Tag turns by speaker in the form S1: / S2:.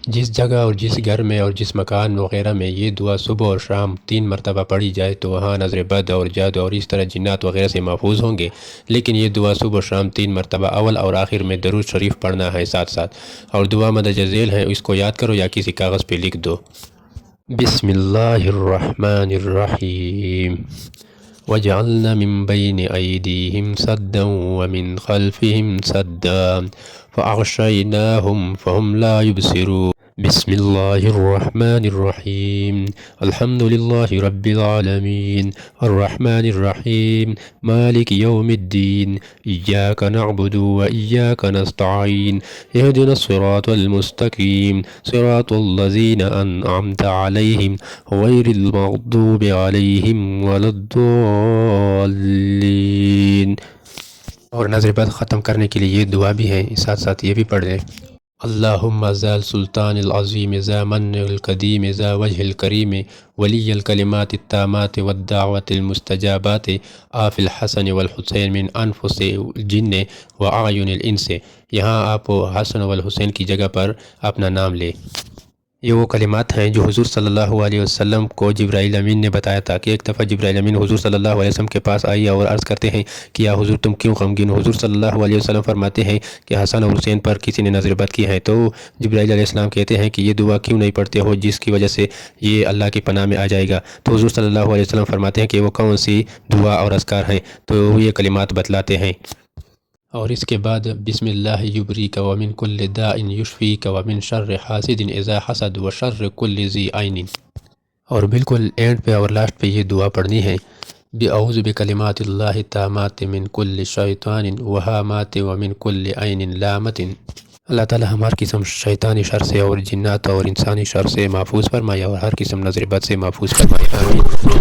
S1: جس جگہ اور جس گھر میں اور جس مکان وغیرہ میں یہ دعا صبح اور شام 3 مرتبہ پڑھی جائے تو وہاں نظر بد اور جادو اور اس طرح جنات وغیرہ سے محفوظ ہوں گے۔ لیکن یہ دعا صبح اور شام 3 مرتبہ اول اور آخر میں درود شریف پڑھنا ہے ساتھ ساتھ، اور دعا مندرجہ ذیل ہے، اس کو یاد کرو یا کسی کاغذ پہ لکھ دو۔ بسم اللہ الرحمن الرحیم وجعلنا من بين أيديهم سدا ومن خلفهم سدا فأغشيناهم فهم لا يبصرون بسم الله الرحمن الرحيم الحمد لله رب العالمين الرحمن الرحيم مالك يوم الدين إياك نعبد وإياك نستعين اهدنا الصراط المستقيم صراط الذين أنعمت عليهم غير المغضوب عليهم ولا الضالين۔ اور نظر بد ختم کرنے کے لیے یہ دعا بھی ہے، ساتھ ساتھ یہ بھی پڑھ لیں۔ اللہم ذا السلطان العظیم ذا من القدیم ذا وجہ الکریم ولی الکلمات التامات والدعوات المستجابات آف الحسن والحسین من انفس الجن وعیون الانس۔ یہاں آپ حسن والحسین کی جگہ پر اپنا نام لے۔ یہ وہ کلمات ہیں جو حضور صلی اللہ علیہ وسلم کو جبرائیل امین نے بتایا تھا کہ ایک دفعہ جبرائیل امین حضور صلی اللہ علیہ وسلم کے پاس آئی اور عرض کرتے ہیں کہ یا حضور تم کیوں غمگین ہو؟ حضور صلی اللہ علیہ وسلم فرماتے ہیں کہ حسن اور حسین پر کسی نے نظر بد کی ہے۔ تو جبرائیل علیہ السلام کہتے ہیں کہ یہ دعا کیوں نہیں پڑھتے ہو جس کی وجہ سے یہ اللہ کی پناہ میں آ جائے گا؟ تو حضور صلی اللہ علیہ وسلم فرماتے ہیں کہ وہ کون سی دعا اور اذکار ہیں؟ تو وہ یہ کلمات بتلاتے ہیں۔ اور اس کے بعد بسم اللہ یبریک ومن کل داء یشفیک ومن شر حاسد اذا حسد وشر کل ذی عین۔ اور بالکل اینڈ پہ اور لاسٹ پہ یہ دعا پڑھنی ہے، اعوذ بکلمات اللہ التامات من کل شیطان وہامات ومن کل عین لامۃ۔ اللہ تعالی ہمار قسم شیطانی شر سے اور جنات اور انسانی شر سے محفوظ فرمائے اور ہر قسم نظر بد سے محفوظ فرمائے، آمین۔